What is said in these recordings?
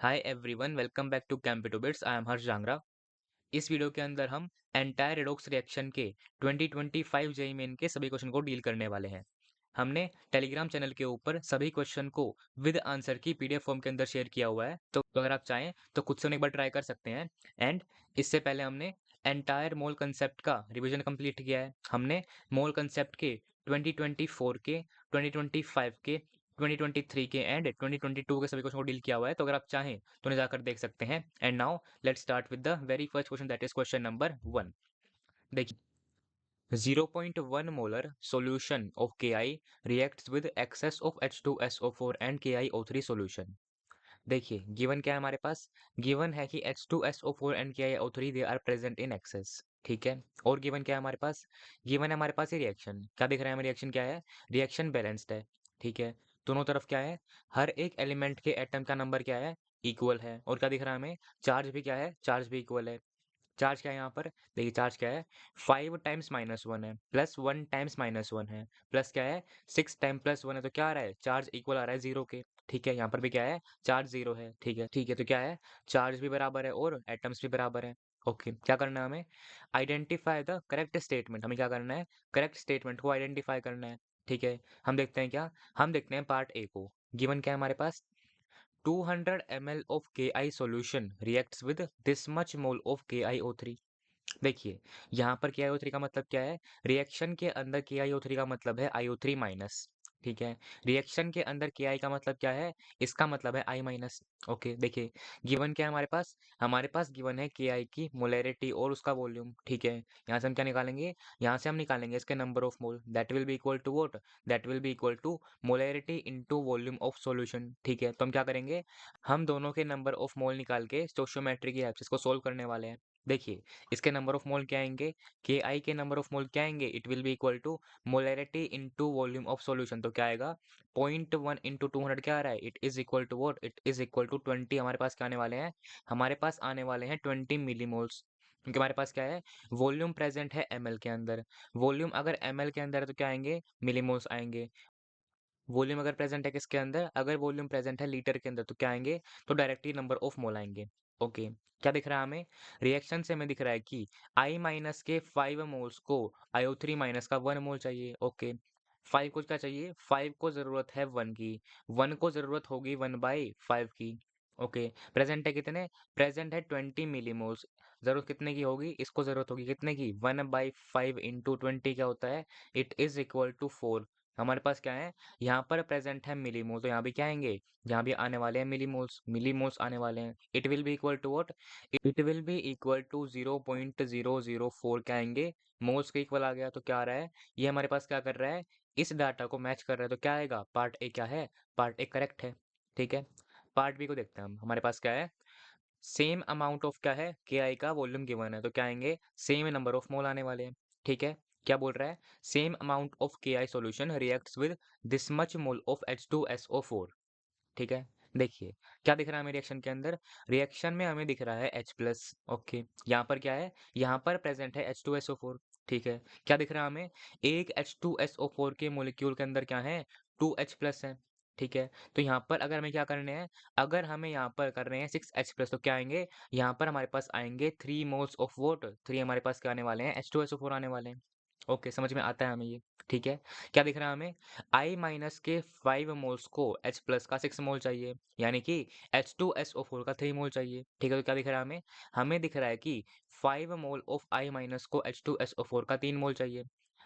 Hi everyone, welcome back to कैंपिटोबिट्स। I am Harsh Jangra. इस video के अंदर हम एंटायर रेडॉक्स रिएक्शन के 2025 जेईई मेन के सभी क्वेश्चन को डील करने वाले हैं। हमने टेलीग्राम चैनल के ऊपर सभी क्वेश्चन को विद आंसर की पीडीएफ फॉर्म के अंदर शेयर किया हुआ है, तो अगर आप चाहें तो खुद से उन्हें एक बार ट्राई कर सकते हैं। एंड इससे पहले हमने एंटायर मोल कंसेप्ट का रिवीजन कंप्लीट किया है। हमने मोल कंसेप्ट के 2024 के, 2025 के, 2023 के एंड 2022 के सभी क्वेश्चन को डील किया हुआ है, तो अगर आप चाहें तो उन्हें जाकर देख सकते हैं। And now let's start with the very first question, that is question number 1। देखिए, 0.1 molar solution of Ki reacts with excess of H2SO4 and KiO3 solution। देखिए, गिवन क्या है हमारे पास? गिवन है कि H2SO4 and KiO3 they are present in excess. ठीक है, और गिवन क्या है हमारे पास? गिवन है हमारे पास ये रिएक्शन। क्या दिख रहा है हमें? रिएक्शन क्या है? रिएक्शन बैलेंस्ड है। ठीक है, दोनों तरफ क्या है? हर एक एलिमेंट के एटम का नंबर क्या है? इक्वल है। और क्या दिख रहा है हमें? चार्ज भी क्या है? चार्ज भी इक्वल है। चार्ज क्या है यहाँ पर? देखिए, चार्ज क्या है? 5 टाइम्स -1 है, प्लस 1 टाइम्स -1 है, प्लस क्या है? 6 टाइम प्लस 1 है, तो क्या आ रहा है? चार्ज इक्वल आ रहा है 0 के। ठीक है, यहाँ पर भी क्या है? चार्ज 0 है। ठीक है, तो क्या है? चार्ज भी बराबर है और एटम्स भी बराबर है। ओके, क्या करना है हमें? Identify the correct statement. हमें क्या करना है? करेक्ट स्टेटमेंट को आइडेंटिफाई करना है। ठीक है, हम देखते हैं क्या? हम देखते हैं पार्ट ए को। गिवन क्या है हमारे पास? 200 ml of Ki solution reacts with this much mole of KiO3। देखिए, यहाँ पर KiO3 का मतलब क्या है? रिएक्शन के अंदर KiO3 का मतलब है IO3 माइनस। ठीक है, रिएक्शन के अंदर Ki का मतलब क्या है? इसका मतलब है I माइनस। ओके, देखिए, गिवन क्या है हमारे पास? हमारे पास गिवन है Ki की मोलैरिटी और उसका वॉल्यूम। ठीक है, यहाँ से हम क्या निकालेंगे? यहाँ से हम निकालेंगे इसके number of mole. That will be equal to what? That will be equal to molarity into volume of solution. ठीक है, तो हम क्या करेंगे? हम दोनों के नंबर ऑफ मोल निकाल के स्टोइचियोमेट्री की हेल्प से इसको सोल्व करने वाले हैं। देखिए, इसके नंबर ऑफ मोल क्या आएंगे? के आई के नंबर ऑफ मोल क्या आएंगे? It will be equal to molarity into volume of solution. तो क्या आएगा? 0.1 इंटू 200 क्या आ रहा है? It is equal to what? It is equal to 20। हमारे पास क्या आने वाले हैं? हमारे पास आने वाले हैं 20 मिलीमोल्स, क्योंकि हमारे पास क्या है? वॉल्यूम प्रेजेंट है एमएल के अंदर। वॉल्यूम अगर एमएल के अंदर है तो क्या आएंगे? मिलीमोल्स आएंगे। वॉल्यूम अगर प्रेजेंट है किसके अंदर? अगर वॉल्यूम प्रेजेंट है लीटर के अंदर, तो क्या आएंगे? तो डायरेक्टली नंबर ऑफ मोल आएंगे। ओके, क्या दिख रहा है हमें? रिएक्शन से हमें दिख रहा है कि I माइनस के 5 मोल्स को IO3 माइनस का 1 मोल चाहिए। ओके, 5 को क्या चाहिए? 5 को जरूरत है 1 की। 1 को जरूरत होगी 1/5 की। ओके, प्रेजेंट है कितने? प्रेजेंट है 20 मिलीमोल्स। जरूरत कितने की होगी? इसको जरूरत होगी कितने की? 1/5 इंटू 20 क्या होता है? It is equal to 4। हमारे पास क्या है? यहाँ पर प्रेजेंट है मिलीमोल, तो यहाँ भी क्या आएंगे? यहाँ भी आने वाले हैं मिलीमोल्स। मिलीमोल्स आने वाले हैं। It will be equal to what? It will be equal to 0.004 क्या आएंगे? मोल्स के इक्वल आ गया। तो क्या आ रहा है? ये हमारे पास क्या कर रहा है? इस डाटा को मैच कर रहा है। तो क्या आएगा? पार्ट ए क्या है? पार्ट ए करेक्ट है। ठीक है, पार्ट बी को देखते हैं हम। हमारे पास क्या है? सेम अमाउंट ऑफ क्या है? के आई का वॉल्यूम गिवन है, तो क्या आएंगे? सेम नंबर ऑफ मोल आने वाले हैं। ठीक है, क्या बोल रहा है? Same amount of K I solution reacts with this much mole of H2SO4। ठीक है, देखिए, क्या दिख रहा है हमें रिएक्शन के अंदर? रिएक्शन में हमें दिख रहा है H प्लस। ओके, यहाँ पर क्या है? यहाँ पर प्रेजेंट है H2SO4। ठीक है, क्या दिख रहा है हमें? एक H2SO4 के मोलिक्यूल के अंदर क्या है? 2H प्लस है। ठीक है, तो यहाँ पर अगर हमें क्या करने हैं? अगर हमें यहाँ पर कर रहे हैं 6H प्लस, तो क्या आएंगे? यहाँ पर हमारे पास आएंगे 3 मोल्स ऑफ वॉट? 3 हमारे पास क्या आने वाले हैं? H2SO4 आने वाले हैं। ओके, समझ में आता है हमें ये? ठीक है, क्या दिख रहा है हमें? I माइनस के 5 मोल्स को H प्लस का 6 मोल चाहिए, यानी कि H2SO4 का 3 मोल चाहिए। ठीक है, तो क्या दिख रहा है हमें? हमें दिख रहा है कि 5 मोल ऑफ I माइनस को H2SO4 का 3 मोल चाहिए।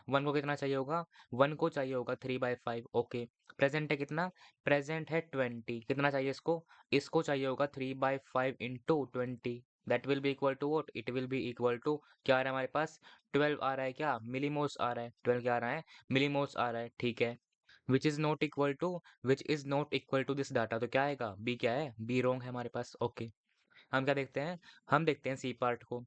1 को कितना चाहिए होगा? 1 को चाहिए होगा 3/5। ओके, प्रेजेंट है कितना? प्रेजेंट है 20। कितना चाहिए इसको? इसको चाहिए होगा 3/5 into 20। That will be equal to what? It will be equal to क्या आ रहा है हमारे पास? 12 आ रहा है। क्या मिलीमोल्स आ रहा है? 12 क्या आ रहा है? मिलीमोल्स आ रहा है। ठीक है, which is not equal to, which is not equal to this data, तो क्या आएगा? बी क्या है? बी रॉन्ग है हमारे पास। ओके, हम क्या देखते हैं? हम देखते हैं सी पार्ट को।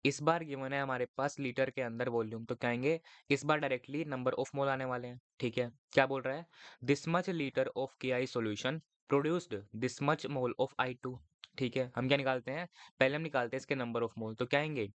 इस बार गिवन है हमारे पास लीटर के अंदर वॉल्यूम, तो कहेंगे इस बार डायरेक्टली नंबर ऑफ मोल आने वाले हैं। ठीक है, क्या बोल रहा है? This much litre of K I solution produced this much mole of I2। ठीक है, हम क्या निकालते हैं? पहले हम निकालते हैं इसके नंबर ऑफ मोल, तो क्या आएंगे?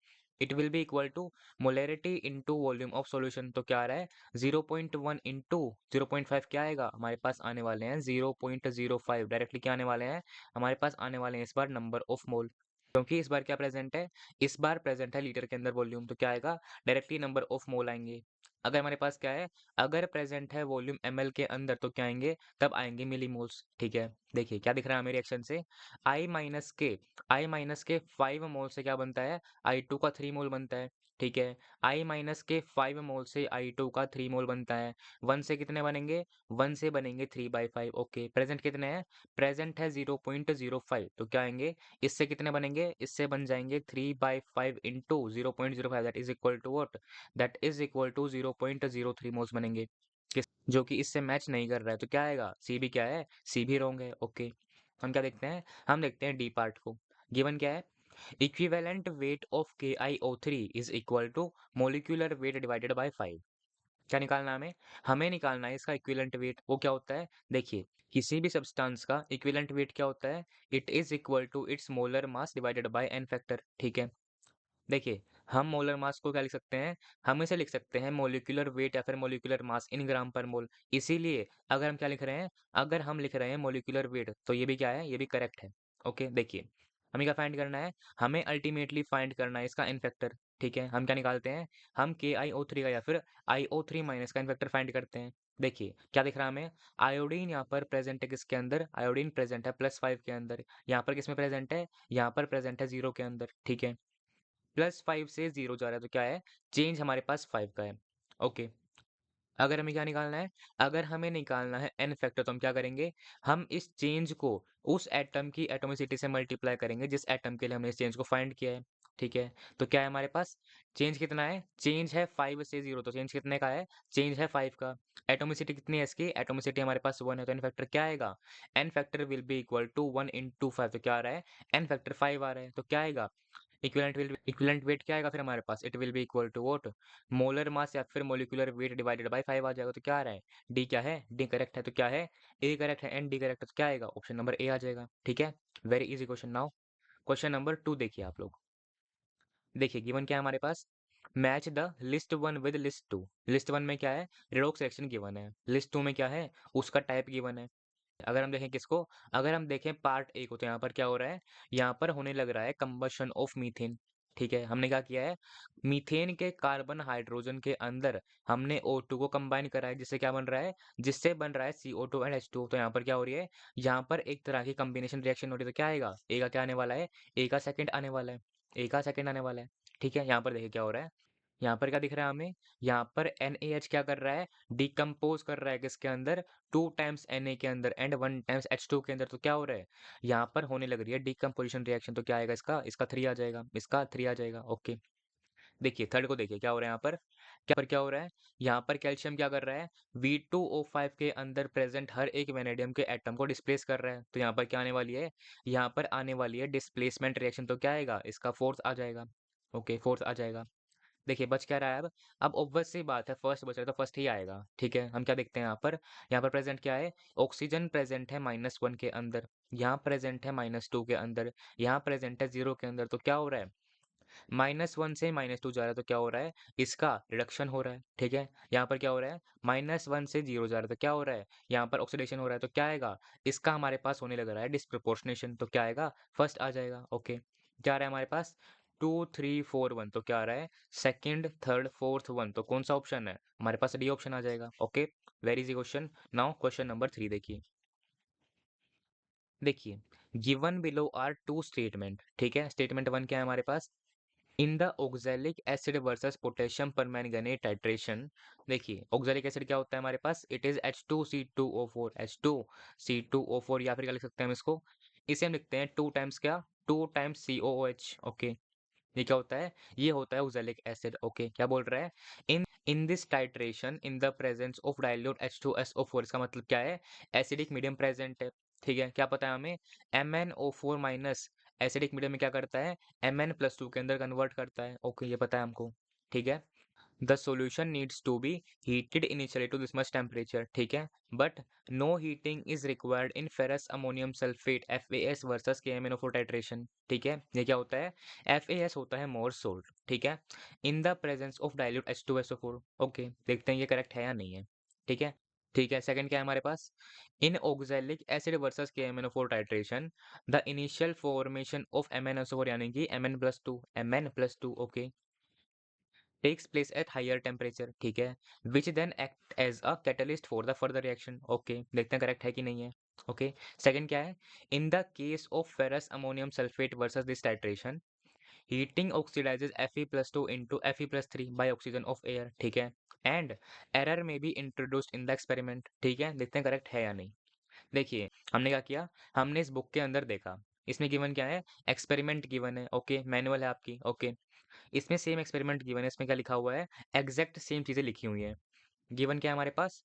It will be equal to molarity into volume of solution. तो क्या आ रहा है 0.1 इनटू 0.5 क्या आएगा हमारे पास आने वाले हैं 0.05। डायरेक्टली क्या आने वाले हैं हमारे पास आने वाले हैं इस बार नंबर ऑफ मोल, क्योंकि इस बार क्या प्रेजेंट है, इस बार प्रेजेंट है लीटर के अंदर वॉल्यूम, तो क्या आएगा डायरेक्टली नंबर ऑफ मोल आएंगे। अगर हमारे पास क्या है, अगर प्रेजेंट है वॉल्यूम ml के अंदर तो क्या आएंगे, तब आएंगे मिलीमोल्स। ठीक है, देखिए क्या दिख रहा है हमें रिएक्शन से, I- के 5 मोल से क्या बनता है, I2 का 3 मोल बनता है। ठीक है, I- के 5 मोल से I2 का 3 मोल बनता है। 1 से कितने बनेंगे, 1 से बनेंगे 3/5। ओके, प्रेजेंट कितने हैं, प्रेजेंट है 0.05, तो क्या आएंगे, इससे कितने बनेंगे, इससे बन जाएंगे 3/5 into 0.05, that is equal to what, that is equal to 0.03 moles बनेंगे, जो कि इससे मैच नहीं कर रहा है। तो क्या आएगा, सी भी क्या है, सी भी रॉन्ग है। ओके, हम क्या देखते हैं, हम देखते हैं डी पार्ट को। गिवन क्या है, equivalent weight of KiO3 is equal to molecular weight divided by 5। क्या निकालना है हमें, हमें निकालना है इसका इक्विवेलेंट वेट। वो क्या होता है, देखिए किसी भी सब्सटेंस का इक्विवेलेंट वेट क्या होता है, it is equal to its molar mass divided by N factor. ठीक है, देखिए हम मोलर मास को क्या लिख सकते हैं, हम इसे लिख सकते हैं मोलिकुलर वेट या फिर मोलिकुलर मास इन ग्राम पर मोल। इसीलिए अगर हम क्या लिख रहे हैं, अगर हम लिख रहे हैं मोलिकुलर वेट, तो ये भी क्या है, ये भी करेक्ट है। ओके, देखिए हमें क्या फाइंड करना है, हमें अल्टीमेटली फाइंड करना है इसका इन फैक्टर। ठीक है, हम क्या निकालते हैं, हम KiO3 का या फिर IO3 माइनस का इन फैक्टर फाइंड करते हैं। देखिए क्या दिख रहा है हमें, आयोडीन यहाँ पर प्रेजेंट है किसके अंदर, आयोडीन प्रेजेंट है +5 के अंदर, यहाँ पर किसमें प्रेजेंट है, यहाँ पर प्रेजेंट है 0 के अंदर। ठीक है, +5 से 0 जा रहा है, तो क्या है, चेंज हमारे पास 5 का है। ओके, अगर हमें क्या निकालना है, अगर हमें निकालना है एन फैक्टर, तो हम क्या करेंगे, हम इस चेंज को उस एटम की एटॉमिसिटी से मल्टीप्लाई करेंगे जिस एटम के लिए हमने इस चेंज को फाइंड किया है। ठीक है, तो क्या है हमारे पास, चेंज कितना है, चेंज है 5 से 0, तो चेंज कितने का है, चेंज है 5 का। एटॉमिसिटी कितनी है इसकी, एटॉमिसिटी हमारे पास 1 है, तो एन फैक्टर क्या आएगा, N factor will be equal to 1 into 5। तो क्या आ रहा है, एन फैक्टर 5 आ रहा है, तो क्या आएगा, इक्विवेलेंट वेट क्या आएगा फिर हमारे पास, it will be equal to what, molar mass या फिर मोलिकुलर वेट डिवाइडेड बाय 5 आ जाएगा। तो क्या आ रहा है, डी क्या है, डी करेक्ट है, तो क्या है, ए करेक्ट है एंड डी करेक्ट है, तो क्या आएगा, ऑप्शन नंबर ए आ जाएगा। ठीक है, very easy question. Now question number 2 देखिए आप लोग, देखिए गिवन क्या है हमारे पास, match the list 1 with list 2। List 1 में क्या है, रेडॉक्स रिएक्शन गिवन है, लिस्ट 2 में क्या है, उसका टाइप गिवन है। अगर हम देखें किसको, अगर हम देखें पार्ट ए को, तो यहाँ पर क्या हो रहा है, यहाँ पर होने लग रहा है कंबशन ऑफ मीथेन। ठीक है, हमने क्या किया है, मीथेन के कार्बन हाइड्रोजन के अंदर हमने O2 को कंबाइन करा है, जिससे क्या बन रहा है, जिससे बन रहा है CO2 एंड H2। तो यहाँ पर क्या हो रही है, यहाँ पर एक तरह की कॉम्बिनेशन रिएक्शन हो रही है। तो क्या आएगा, ए का क्या आने वाला है, ए का सेकंड आने वाला है, ए का सेकंड आने वाला है। ठीक है, यहाँ पर देखिए क्या हो रहा है, यहाँ पर क्या दिख रहा है हमें, यहाँ पर NaH क्या कर रहा है, डिकम्पोज कर रहा है किसके अंदर, 2 टाइम्स Na के अंदर एंड 1 टाइम्स H2 के अंदर। तो क्या हो रहा है, यहाँ पर होने लग रही है डिकम्पोजिशन रिएक्शन। तो क्या आएगा इसका, इसका 3 आ जाएगा, इसका 3 आ जाएगा। ओके, देखिए थर्ड को देखिए क्या हो रहा है, क्या हो रहा है, यहाँ पर कैल्शियम क्या कर रहा है, V2O5 के अंदर प्रेजेंट हर एक वेनेडियम के एटम को डिस्प्लेस कर रहा है। तो यहाँ पर क्या आने वाली है, यहाँ पर आने वाली है डिस्प्लेसमेंट रिएक्शन। तो क्या आएगा, इसका फोर्थ आ जाएगा। ओके, फोर्थ आ जाएगा। देखिए बच क्या रहा है अब ऑब्वियस सी बात है, फर्स्ट बच रहा है तो फर्स्ट ही आएगा। ठीक है, हम क्या देखते हैं यहाँ पर प्रेजेंट क्या है, ऑक्सीजन प्रेजेंट है -1 के अंदर, यहाँ प्रेजेंट है -2 के अंदर, यहाँ प्रेजेंट है 0 के अंदर। तो क्या हो रहा है, -1 से -2 जा रहा है, तो क्या हो रहा है, इसका रिडक्शन हो रहा है। ठीक है, यहाँ पर क्या हो रहा है, -1 से 0 जा रहा है, तो क्या हो रहा है, यहाँ पर ऑक्सीडेशन हो रहा है। तो क्या आएगा, इसका हमारे पास होने लग रहा है डिस्प्रोपोर्शनेशन। तो क्या आएगा, फर्स्ट आ जाएगा। ओके, क्या आ रहा है हमारे पास, 2 3 4 1, तो क्या आ रहा है, सेकंड थर्ड फोर्थ 1, तो कौन सा ऑप्शन है हमारे पास, डी ऑप्शन आ जाएगा। Okay, very easy question. Now question number 3 देखिए, देखिए given below are two statement. ठीक है, स्टेटमेंट 1 क्या है हमारे पास, in the oxalic acid versus potassium permanganate titration. देखिए ऑक्सैलिक एसिड क्या होता है हमारे पास, इट इज H2C2O4, H2C2O4, या फिर क्या लिख सकते हैं हम इसको, इसे हम लिखते हैं 2 टाइम्स क्या, 2 टाइम्स COOH। ओके, ये क्या होता है, ये होता है ऑक्सैलिक एसिड। ओके, क्या बोल रहा है, in this titration in the presence of dilute H2SO4, इसका मतलब क्या है, एसिडिक मीडियम प्रेजेंट है। ठीक है, क्या पता है हमें, MnO4 माइनस एसिडिक मीडियम में क्या करता है, Mn+2 के अंदर कन्वर्ट करता है। ओके, ये पता है हमको। ठीक है, the solution needs to be heated initially to this much temperature, ठीक है, but no heating is required in ferrous ammonium sulphate FAS versus KMnO4 titration, ठीक है। ये क्या होता है? FAS होता है मोर सोल्ट, ठीक है, in the presence of dilute H2SO4। Okay, देखते हैं ये करेक्ट है या नहीं है, ठीक है। ठीक है, सेकंड क्या है हमारे पास? In oxalic acid versus KMnO4 titration the initial formation of MnSO4 यानी कि Mn+2 okay takes place at higher temperature, ठीक है, which then act as a catalyst for the further reaction। Okay, देखते हैं करेक्ट है कि नहीं है। ओके, सेकंड क्या है? In the case of ferrous ammonium sulphate versus this titration heating oxidises Fe+2 into Fe+3 by oxygen of air, ठीक है, एंड एरर में be introduced in the experiment, ठीक है, देखते हैं करेक्ट है या नहीं। देखिए, हमने क्या किया, हमने इस बुक के अंदर देखा, इसमें गिवन क्या है? एक्सपेरिमेंट गिवन है, ओके, मैनुअल है आपकी, ओके, इसमें सेम एक्सपेरिमेंट गिवन है, इसमें क्या लिखा हुआ है? एग्जैक्ट सेम चीजें लिखी हुई हैं। गिवन क्या है हमारे पास?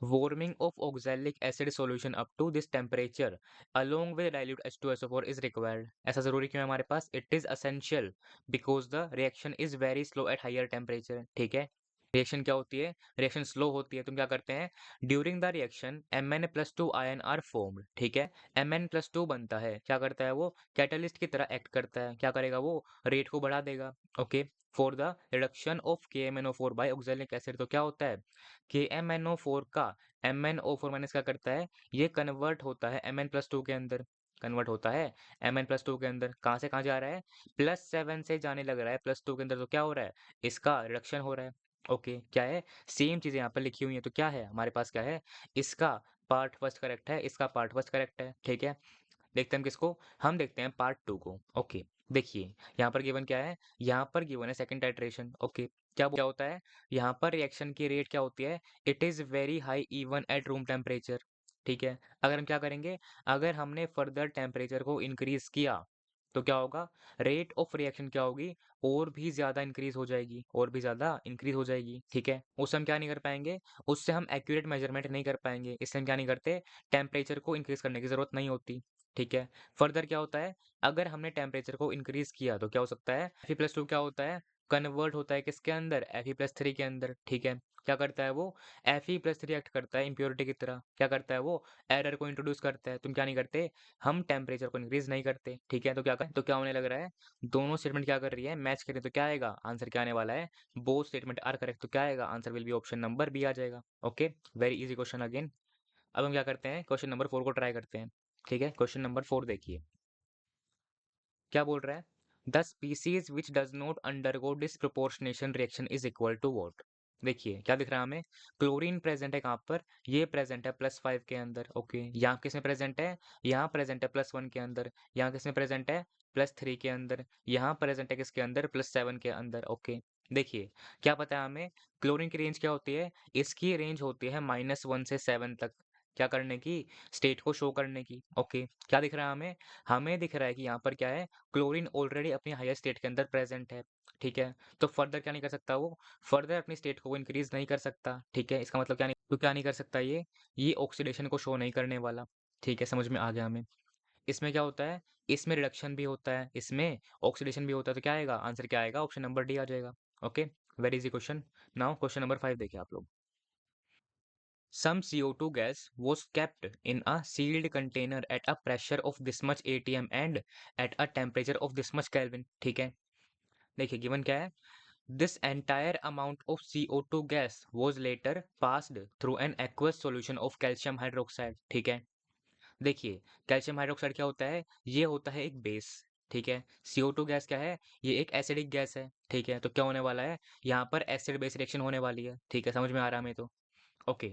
Warming of oxalic acid solution up to this temperature along with dilute H2SO4 is required. ऐसा जरूरी क्यों है हमारे पास? It is essential because the reaction is very slow at higher temperature, ठीक है। रिएक्शन क्या होती है? रिएक्शन स्लो होती है, तुम क्या करते हैं? During the reaction Mn+2 ion are formed, ठीक है, Mn+2 बनता है, क्या करता है वो? कैटलिस्ट की तरह एक्ट करता है, क्या करेगा वो? रेट को बढ़ा देगा, okay, for the reduction of KMnO4 by oxalic acid. तो क्या होता है? KMnO4 का MnO4 माइनस क्या करता है? ये कन्वर्ट होता है Mn+2 के अंदर, कन्वर्ट होता है Mn+2 के अंदर, कहाँ से कहाँ जा रहा है? +7 से जाने लग रहा है +2 के अंदर, तो क्या हो रहा है? इसका रिडक्शन हो रहा है, ओके, क्या है? सेम चीजें यहाँ पर लिखी हुई हैं, तो क्या है हमारे पास? क्या है? इसका पार्ट फर्स्ट करेक्ट है, इसका पार्ट फर्स्ट करेक्ट है, ठीक है। देखते हैं हम किसको? हम देखते हैं पार्ट 2 को, ओके। देखिए, यहाँ पर गिवन क्या है? यहाँ पर गिवन है सेकंड टाइट्रेशन, ओके। क्या होता है? यहाँ पर रिएक्शन की रेट क्या होती है? It is very high even at room temperature, ठीक है। अगर हम क्या करेंगे? अगर हमने फर्दर टेम्परेचर को इंक्रीज किया तो क्या होगा? रेट ऑफ रिएक्शन क्या होगी? और भी ज्यादा इंक्रीज हो जाएगी, और भी ज्यादा इंक्रीज हो जाएगी, ठीक है। उससे हम क्या नहीं कर पाएंगे? उससे हम एक्यूरेट मेजरमेंट नहीं कर पाएंगे, इससे हम क्या नहीं करते? टेम्परेचर को इंक्रीज करने की जरूरत नहीं होती, ठीक है। फर्दर क्या होता है? अगर हमने टेम्परेचर को इंक्रीज किया तो क्या हो सकता है? Fe+2 क्या होता है? कन्वर्ट होता है किसके अंदर? Fe+3 के अंदर, ठीक है। क्या करता है वो? Fe+3 एक्ट करता है इम्प्योरिटी की तरह, क्या करता है वो? एरर को इंट्रोड्यूस करता है, तुम क्या नहीं करते? हम टेम्परेचर को इंक्रीज नहीं करते, ठीक है। तो क्या होने लग रहा है? दोनों स्टेटमेंट क्या कर रही है? मैच करें तो क्या आएगा? आंसर क्या आने वाला है? बोथ स्टेटमेंट आर करेक्ट, तो क्या आएगा? Answer will be option number B आ जाएगा, okay. Very easy question again. अब हम क्या करते हैं? क्वेश्चन नंबर 4 को ट्राई करते हैं, ठीक है। क्वेश्चन नंबर 4 देखिए, क्या बोल रहा है? The species which does not undergo disproportionation reaction is equal to what? देखिए क्या दिख रहा है हमें? क्लोरीन प्रेजेंट है कहाँ पर? ये प्रेजेंट है +5 के अंदर, ओके। यहाँ किसमें प्रेजेंट है? यहाँ प्रेजेंट है +1 के अंदर। यहाँ किसमें प्रेजेंट है? +3 के अंदर। यहाँ प्रेजेंट है किसके अंदर? +7 के अंदर, ओके। देखिए, क्या पता है हमें? क्लोरीन की रेंज क्या होती है? इसकी रेंज होती है -1 से 7 तक, क्या करने की? स्टेट को शो करने की, ओके। क्या दिख रहा है हमें? हमें दिख रहा है कि यहाँ पर क्या है? क्लोरीन ऑलरेडी अपनी हायर स्टेट के अंदर प्रेजेंट है, ठीक है। तो फर्दर क्या नहीं कर सकता वो? फर्दर अपनी स्टेट को इंक्रीज नहीं कर सकता, ठीक है। इसका मतलब क्या नहीं कर सकता ये ऑक्सीडेशन को शो नहीं करने वाला, ठीक है। समझ में आ गया हमें? इसमें क्या होता है? इसमें रिडक्शन भी होता है, इसमें ऑक्सीडेशन भी होता है, तो क्या आएगा? आंसर क्या आएगा? ऑप्शन नंबर डी आ जाएगा, okay. Very easy question. Now question number 5 देखिए आप लोग। Some CO2 gas was kept in a sealed container at a pressure of this much atm and at a temperature of this much Kelvin, ठीक है। देखिए given क्या है? This entire amount of CO2 gas was later passed through an aqueous solution of calcium hydroxide, ठीक है। देखिए, calcium hydroxide क्या होता है? ये होता है एक बेस, ठीक है। CO2 गैस क्या है? ये एक एसिडिक गैस है, ठीक है। तो क्या होने वाला है? यहाँ पर एसिड बेस रिएक्शन होने वाली है, ठीक है। समझ में आ रहा है हमें? तो okay.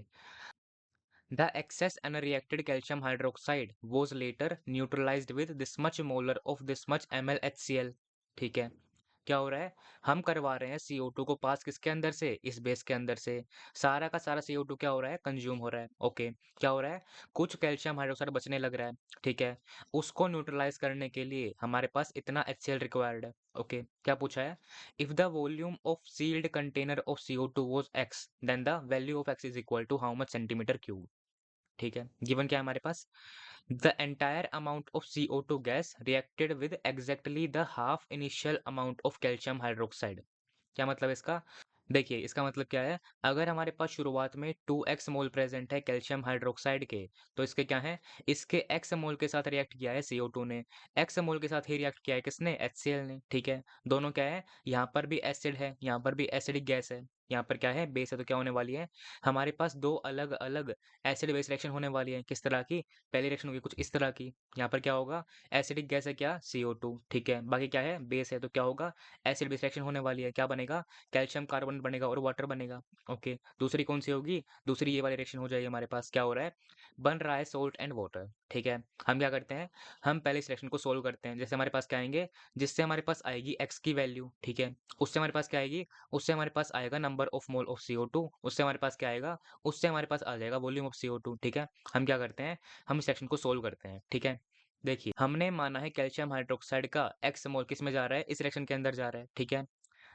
The excess unreacted calcium hydroxide was later neutralized with this much molar of this much ml HCl, ठीक है। क्या हो रहा है? हम करवा रहे हैं CO2 को पास किसके अंदर से? इस बेस के अंदर से। सारा का सारा CO2 क्या हो रहा है? कंज्यूम हो रहा है, ओके। क्या हो रहा है? कुछ कैल्शियम हाइड्रोक्साइड बचने लग रहा है, ठीक है। उसको न्यूट्रलाइज करने के लिए हमारे पास इतना HCl रिक्वायर्ड है, ओके। क्या पूछा है? If the volume of sealed container of CO2 was x, then the value of x is equal to how much centimeter cube, ठीक है। गिवन क्या है हमारे पास? The entire amount of CO2 gas reacted with exactly the half initial amount of calcium hydroxide, क्या मतलब इसका? देखिए, इसका मतलब क्या है, अगर हमारे पास शुरुआत में 2x मोल प्रेज़ेंट है कैल्शियम हाइड्रॉक्साइड के, तो इसके क्या है, इसके x मोल के साथ रिएक्ट किया है CO2 ने, x मोल के साथ ही रिएक्ट किया है किसने? HCl ने, ठीक है? दोनों क्या है, यहाँ पर भी एसिड है, यहाँ पर भी एसिडिक गैस है, यहाँ पर क्या है, बेस है, तो क्या होने वाली है, हमारे पास 2 अलग-अलग एसिड बेस रिएक्शन होने वाली है, किस तरह की? पहली रिएक्शन होगी कुछ इस तरह की, यहाँ पर क्या होगा, एसिडिक गैस है क्या? CO2, ठीक है? बाकी क्या है, बेस है, तो क्या होगा, एसिड बेस रिएक्शन होने वाली है, क्या बनेगा? कैल्शियम कार्बोनेट बनेगा और वाटर बनेगा। ओके, दूसरी कौन सी होगी? दूसरी ये वाली रिएक्शन हो जाएगी हमारे पास। क्या हो रहा है? बन रहा है सोल्ट एंड वाटर। ठीक है, हम क्या करते हैं, हम पहले इस रिएक्शन को सोल्व करते हैं। जैसे हमारे पास क्या आएंगे, जिससे हमारे पास आएगी एक्स की वैल्यू, ठीक है, उससे हमारे पास क्या आएगी, उससे हमारे पास आएगा number of mole of CO2, उससे हमारे पास क्या आएगा, उससे हमारे पास आ जाएगा वॉल्यूम ऑफ CO2। ठीक है, हम क्या करते हैं, हम इस रिएक्शन को सोल्व करते हैं। ठीक है, देखिए हमने माना है कैल्शियम हाइड्रोक्साइड का एक्स मोल किस में जा रहा है, इस रिएक्शन के अंदर जा रहा है। ठीक है,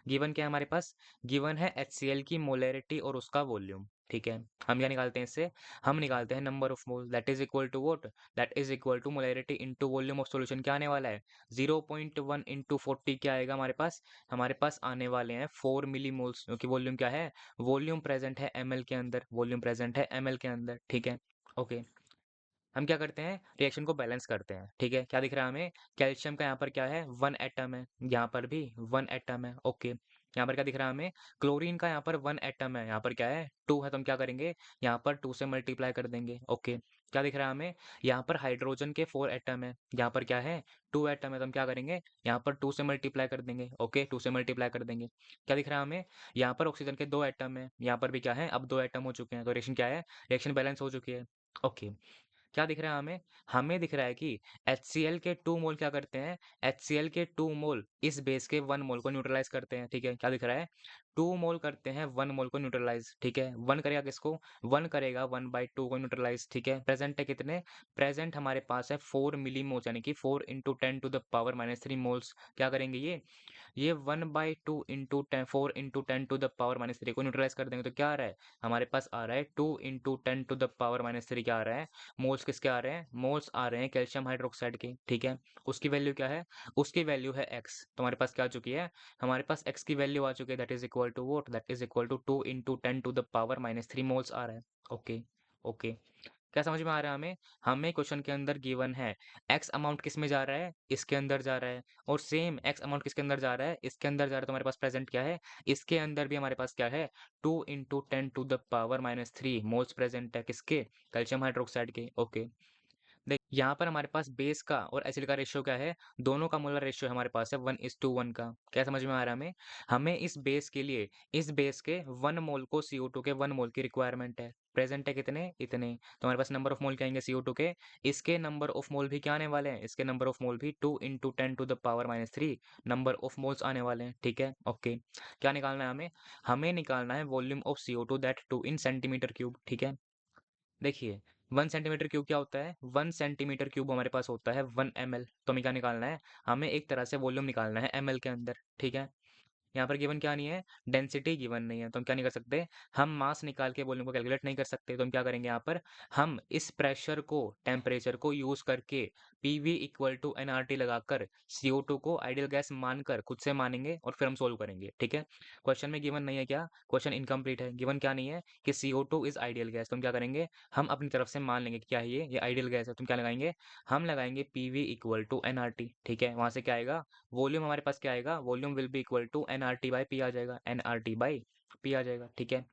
गिवन क्या है हमारे पास, गिवन है HCl की मोलैरिटी और उसका वॉल्यूम। ठीक है, हम क्या निकालते हैं इससे, हम निकालते हैं number of mole, that is equal to what, that is equal to molarity into volume of solution. क्या आने वाला है, 0.1 इनटू 40 क्या आएगा हमारे पास आने वाले हैं 4 मिलीमोल्स, क्योंकि वॉल्यूम क्या है, वॉल्यूम प्रेजेंट है ml के अंदर, वॉल्यूम प्रेजेंट है ml के अंदर। ठीक है, ओके, हम क्या करते हैं, रिएक्शन को बैलेंस करते हैं। ठीक है, क्या दिख रहा है हमें, कैल्शियम का यहाँ पर क्या है, 1 एटम है, यहाँ पर भी 1 एटम है। ओके, यहाँ पर क्या दिख रहा है हमें, क्लोरीन का यहाँ पर 1 एटम है, यहाँ पर क्या है, 2 है, तो हम क्या करेंगे, यहाँ पर 2 से मल्टीप्लाई कर देंगे। ओके, क्या दिख रहा है हमें, यहाँ पर हाइड्रोजन के 4 एटम है, यहाँ पर क्या है, 2 एटम है, तो हम क्या करेंगे, यहाँ पर 2 से मल्टीप्लाई कर देंगे। ओके, 2 से मल्टीप्लाई कर देंगे। क्या दिख रहा है हमें, यहाँ पर ऑक्सीजन के 2 एटम है, यहाँ पर भी क्या है, अब 2 एटम हो चुके हैं, तो रिएक्शन क्या है, रिएक्शन बैलेंस हो चुकी है। ओके, क्या दिख रहा है हमें, हमें दिख रहा है कि HCl के 2 मोल क्या करते हैं, HCl के 2 मोल इस बेस के 1 मोल को न्यूट्रलाइज करते हैं। ठीक है, क्या दिख रहा है, 2 मोल करते हैं 1 मोल को न्यूट्रलाइज। ठीक है, 1 करेगा किसको, 1 करेगा 1/2 को न्यूट्रलाइज। ठीक है, प्रेजेंट है कितने, प्रेजेंट हमारे पास है 4 मिली मोल्स, यानी कि 4 इंटू 10⁻³ मोल्स। क्या करेंगे ये 1/2 इंटू 4 इंटू 10⁻³ को न्यूट्रलाइज कर देंगे, तो क्या आ रहा है, हमारे पास आ रहा है 2 इंटू 10⁻³ क्या आ रहा है, मोल्स किसके आ रहे हैं, मोल्स आ रहे हैं कैल्शियम हाइड्रोक्साइड के। ठीक है, उसकी वैल्यू क्या है, उसकी वैल्यू है एक्स, तो हमारे पास क्या आ चुकी है, हमारे पास एक्स की वैल्यू आ चुकी है, that is equal to what, that is equal to 2 into 10⁻³ moles आ रहा है। ओके, ओके, क्या समझ में आ रहा है हमें, हमें क्वेश्चन के अंदर गिवन है एक्स अमाउंट किस में जा रहा है, इसके अंदर जा रहा है, और सेम एक्स अमाउंट किसके अंदर जा रहा है, इसके अंदर जा रहा है, तो हमारे पास प्रेजेंट क्या है, इसके अंदर भी हमारे पास क्या है, 2 इंटू 10⁻³ मोल्स प्रेजेंट है, किसके, कैल्शियम हाइड्रोक्साइड के। ओके, देख यहाँ पर हमारे पास बेस का और एसिड का रेशियो क्या है, दोनों का मोलर रेशियो हमारे पास है 1:1 का। क्या समझ में आ रहा है हमें, हमें इस बेस के लिए, इस बेस के 1 मोल को CO2 के 1 मोल की रिक्वायरमेंट है, प्रेजेंट है कितने, इतने, तो हमारे पास नंबर ऑफ मोल क्या आएंगे CO2 के, इसके नंबर ऑफ मोल भी क्या आने वाले हैं, इसके नंबर ऑफ मोल भी 2 इंटू 10⁻³ नंबर ऑफ मोल्स आने वाले हैं। ठीक है, ओके, क्या निकालना है हमें, हमें निकालना है volume of CO2 that 2 in centimetre cube. ठीक है, देखिए 1 सेंटीमीटर क्यूब क्या होता है, 1 सेंटीमीटर क्यूब हमारे पास होता है 1 ml, तो हमें क्या निकालना है, हमें एक तरह से वॉल्यूम निकालना है ml के अंदर। ठीक है, यहाँ पर गिवन क्या नहीं है, डेंसिटी गिवन नहीं है, तो हम क्या नहीं कर सकते, हम मास निकाल के वॉल्यूम को कैलकुलेट नहीं कर सकते, तो हम क्या करेंगे, यहाँ पर हम इस प्रेशर को, टेम्परेचर को यूज करके PV इक्वल टू nRT लगाकर CO2 को आइडियल गैस मानकर खुद से मानेंगे और फिर हम सोल्व करेंगे। ठीक है, क्वेश्चन में गिवन नहीं है, क्या क्वेश्चन इनकम्प्लीट है, गिवन क्या नहीं है कि CO2 इज आइडियल गैस, तो हम क्या करेंगे, हम अपनी तरफ से मान लेंगे कि क्या है ये आइडियल गैस है, तुम क्या लगाएंगे, हम लगाएंगे PV इक्वल टू nRT। ठीक है, वहां से क्या आएगा, वॉल्यूम हमारे पास क्या आएगा, volume will be equal to nRT/P आ जाएगा, nRT/P आ जाएगा। ठीक है,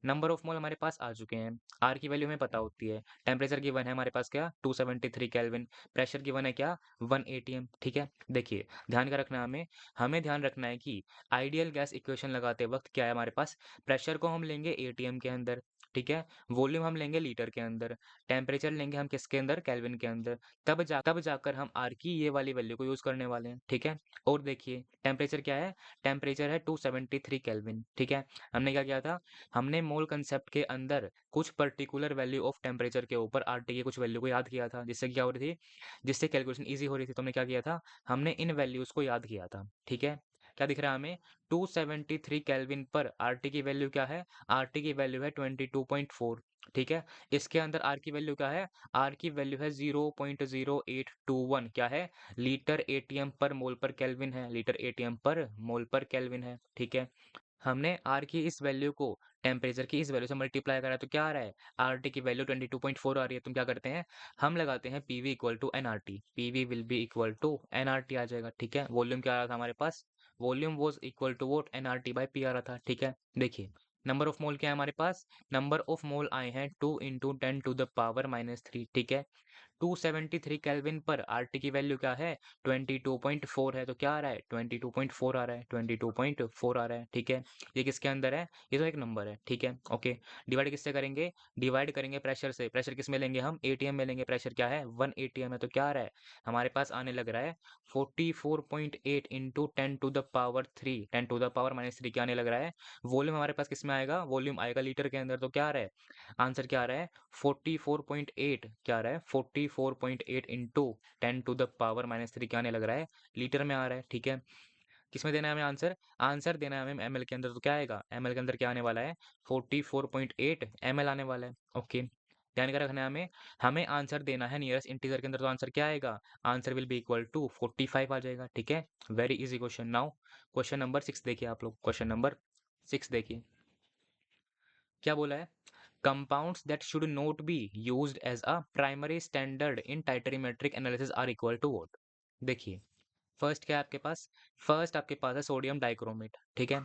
नंबर ऑफ मोल हमारे पास आ चुके हैं, आर की वैल्यू हमें पता होती है, टेम्परेचर गिवन है हमारे पास क्या 273 केल्विन, प्रेशर गिवन है क्या 1 atm। ठीक है, देखिए ध्यान का रखना है हमें, हमें ध्यान रखना है कि आइडियल गैस इक्वेशन लगाते वक्त क्या है हमारे पास, प्रेशर को हम लेंगे atm के अंदर, ठीक है, वॉल्यूम हम लेंगे लीटर के अंदर, टेम्परेचर लेंगे हम किसके अंदर, केल्विन के अंदर, तब जाकर हम आर की ये वाली वैल्यू को यूज करने वाले हैं। ठीक है, और देखिए टेम्परेचर क्या है, टेम्परेचर है 273 केल्विन। ठीक है, हमने क्या किया था, हमने मोल कंसेप्ट के अंदर कुछ पर्टिकुलर वैल्यू ऑफ टेम्परेचर के ऊपर आरटी की कुछ वैल्यू को याद किया था, जिससे क्या हो रही थी, जिससे कैलकुलेशन इजी हो रही थी, तो हमने क्या किया था, हमने इन वैल्यूज को याद किया था। ठीक है, क्या दिख रहा है हमें, 273 केल्विन पर आरटी की वैल्यू क्या है, आरटी की वैल्यू है 22.4। ठीक है? इसके अंदर R की वैल्यू क्या है? R की वैल्यू है 0.0821 क्या है? लीटर एटीएम पर मोल पर केल्विन है, लीटर एटीएम पर मोल पर केल्विन है, ठीक है? हमने R की इस वैल्यू को टेम्परेचर की इस वैल्यू से मल्टीप्लाई करा तो क्या आ रहा है? RT की वैल्यू 22.4 आ रही है। तो हम क्या करते हैं? हम लगाते हैं PV equal to nRT। PV will be equal to nRT आ जाएगा, ठीक है? वॉल्यूम क्या आ रहा था हमारे पास? Volume was equal to what? nRT by P आ रहा था, ठीक है? देखिए, नंबर ऑफ मोल क्या है हमारे पास? नंबर ऑफ मोल आए हैं 2 इंटू 10 टू द पावर -3, ठीक है? 273 केल्विन पर आरटी की वैल्यू क्या है? 22.4 है। तो क्या आ रहा है? 22.4 आ रहा है, 22.4 आ रहा है, ठीक है? ये किसके अंदर है? ये तो एक नंबर है, ठीक है? ओके, डिवाइड किससे करेंगे? डिवाइड करेंगे प्रेशर से। प्रेशर किस में लेंगे हम? एटीएम में लेंगे। प्रेशर क्या है? 1 एटीएम है। तो क्या आ रहा है? हमारे पास आने लग रहा है 44.8 into 10 to the power 3, 10 to the power -3 क्या आने लग रहा है? वॉल्यूम हमारे पास किस में आएगा? वॉल्यूम आएगा लीटर के अंदर। तो क्या आ रहा है? आंसर क्या आ रहा है? 44.8 क्या आ रहा है? 44.8 इंटू 10 टू द पावर -3 क्या आने लग रहा है? लीटर में आ रहा है, ठीक है? किसमें देना है हमें आंसर? आंसर देना है हमें एमएल के अंदर। तो क्या आएगा? एमएल के अंदर क्या आने वाला है? 44.8 एमएल आने वाला है, ओके? ध्यान का रखना है हमें। हमें आंसर देना है नियरेस्ट इंटीजर के अंदर। तो आंसर क्या आएगा? Answer will be equal to 45 आ जाएगा, ठीक है? Very easy question. Now question number 6 देखिए आप लोग। क्वेश्चन नंबर 6 देखिए क्या बोला है? Compounds that should not be used as a primary standard in titrimetric analysis are equal to what? देखिए, फर्स्ट क्या है आपके पास? फर्स्ट आपके पास है सोडियम डाइक्रोमेट, ठीक है?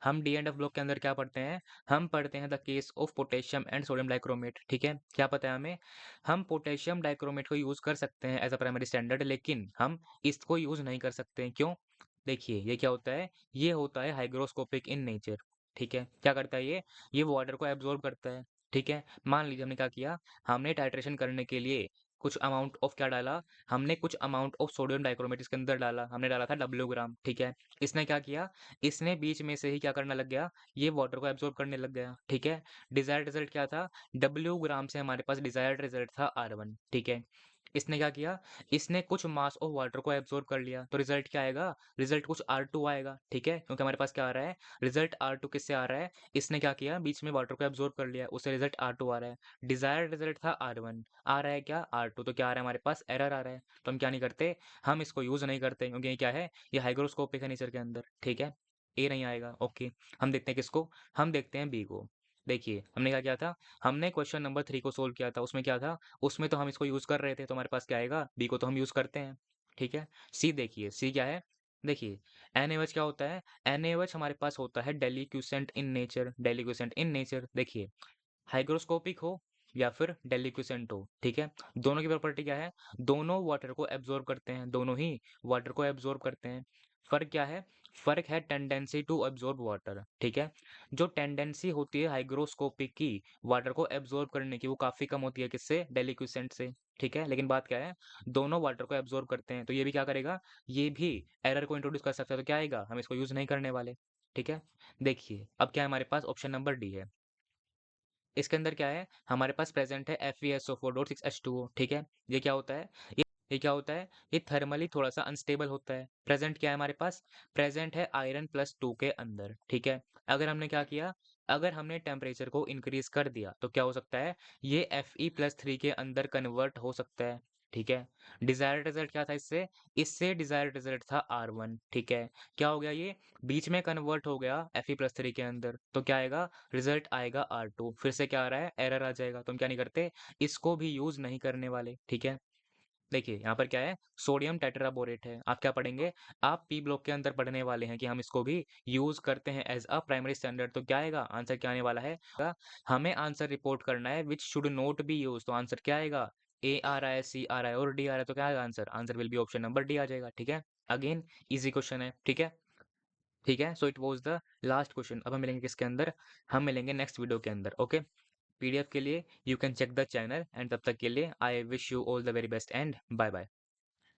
हम डी एंड एफ ब्लॉक के अंदर क्या पढ़ते हैं? हम पढ़ते हैं the case of potassium and sodium dichromate, ठीक है? क्या पता है हमें? हम पोटेशियम डाइक्रोमेट को यूज कर सकते हैं एज अ प्राइमरी स्टैंडर्ड, लेकिन हम इसको यूज नहीं कर सकते हैं। क्यों? देखिए, ये क्या होता है? ये होता है हाइग्रोस्कोपिक इन नेचर, ठीक है? क्या करता है ये? ये वाटर को एब्जॉर्ब करता है, ठीक है? मान लीजिए हमने क्या किया? हमने टाइट्रेशन करने के लिए कुछ अमाउंट ऑफ क्या डाला? हमने कुछ अमाउंट ऑफ सोडियम डाइक्रोमेट इसके अंदर डाला। हमने डाला था W ग्राम, ठीक है? इसने क्या किया? इसने बीच में से ही क्या करने लग गया? ये वाटर को एब्जॉर्ब करने लग गया, ठीक है? डिजायर्ड रिजल्ट क्या था? W ग्राम से हमारे पास डिजायर्ड रिजल्ट था R1, ठीक है? इसने क्या किया? इसने कुछ मास ऑफ वाटर को एब्जॉर्ब कर लिया। तो रिजल्ट क्या आएगा? रिजल्ट कुछ R2 आएगा, ठीक है? क्योंकि हमारे पास क्या आ रहा है? रिजल्ट R2 किससे आ रहा है? इसने क्या किया? बीच में वाटर को एब्जॉर्ब कर लिया, उससे रिजल्ट R2 आ रहा है। डिजायर्ड रिजल्ट था R1, आ रहा है क्या? R2। तो क्या आ रहा है हमारे पास? एरर आ रहा है। तो हम क्या नहीं करते? हम इसको यूज नहीं करते, क्योंकि ये क्या है? ये हाइग्रोस्कोपिक है नेचर के अंदर, ठीक है? ए नहीं आएगा, ओके? हम देखते हैं किसको? हम देखते हैं बी को। देखिए, हमने क्या किया था? हमने क्वेश्चन नंबर 3 को सोल्व किया था। उसमें क्या था? उसमें तो हम इसको यूज कर रहे थे, तो हमारे पास क्या आएगा? बी को तो हम यूज करते हैं, ठीक है? सी देखिए, सी क्या है? देखिए, NaOH क्या होता है? NaOH हमारे पास होता है डेलिक्यूसेंट इन नेचर। डेलिक्यूसेंट इन नेचर, देखिए, हाइग्रोस्कोपिक हो या फिर डेलिक्विसेंट हो, ठीक है? दोनों की प्रॉपर्टी क्या है? दोनों वाटर को एब्जॉर्ब करते हैं, दोनों ही वाटर को एब्जॉर्ब करते हैं। फर्क क्या है? फर्क है टेंडेंसी टू एब्जॉर्ब वाटर, ठीक है? जो टेंडेंसी होती है हाइग्रोस्कोपिक की वाटर को एब्जॉर्ब करने की, वो काफी कम होती है किससे? डेलिक्विसेंट से, ठीक है? लेकिन बात क्या है? दोनों वाटर को एब्जॉर्ब करते हैं, तो ये भी क्या करेगा? ये भी एरर को इंट्रोड्यूस कर सकता है। तो क्या आएगा? हम इसको यूज नहीं करने वाले, ठीक है? देखिए, अब क्या है हमारे पास? ऑप्शन नंबर डी है। इसके अंदर क्या है? हमारे पास प्रेजेंट है FeSO4.6H2O, ठीक है? ये क्या होता है? ये क्या होता है? ये थर्मली थोड़ा सा अनस्टेबल होता है। प्रेजेंट क्या है हमारे पास? प्रेजेंट है आयरन +2 के अंदर, ठीक है? अगर हमने क्या किया? अगर हमने टेम्परेचर को इंक्रीज कर दिया तो क्या हो सकता है? ये Fe+3 के अंदर कन्वर्ट हो सकता है, ठीक है? डिजायर्ड रिजल्ट क्या था इससे? इससे डिजायर्ड रिजल्ट था R1, ठीक है? क्या हो गया ये? बीच में कन्वर्ट हो गया Fe+3 के अंदर, तो क्या आएगा? रिजल्ट आएगा R2। फिर से क्या आ रहा है? एरर आ जाएगा। तो हम क्या नहीं करते? इसको भी यूज नहीं करने वाले, ठीक है? देखिए, यहाँ पर क्या है? सोडियम टेट्राबोरेट है। आप क्या पढ़ेंगे? आप पी ब्लॉक के अंदर पढ़ने वाले हैं कि हम इसको भी यूज करते हैं एज अ प्राइमरी स्टैंडर्ड। तो क्या आएगा? आंसर क्या आने वाला है? हमें आंसर रिपोर्ट करना है which should not be use. तो आंसर क्या आएगा? ए आ रहा है, सी आ रहा है और डी आ रहा है। तो क्या आएगा answer? Answer will be option number D आ जाएगा, ठीक है? अगेन इजी क्वेश्चन है, ठीक है? ठीक है, so it was the last question. अब हम मिलेंगे किसके अंदर? हम मिलेंगे नेक्स्ट वीडियो के अंदर, ओके? PDF के लिए you can check the channel, and तब तक के लिए I wish you all the very best and bye bye.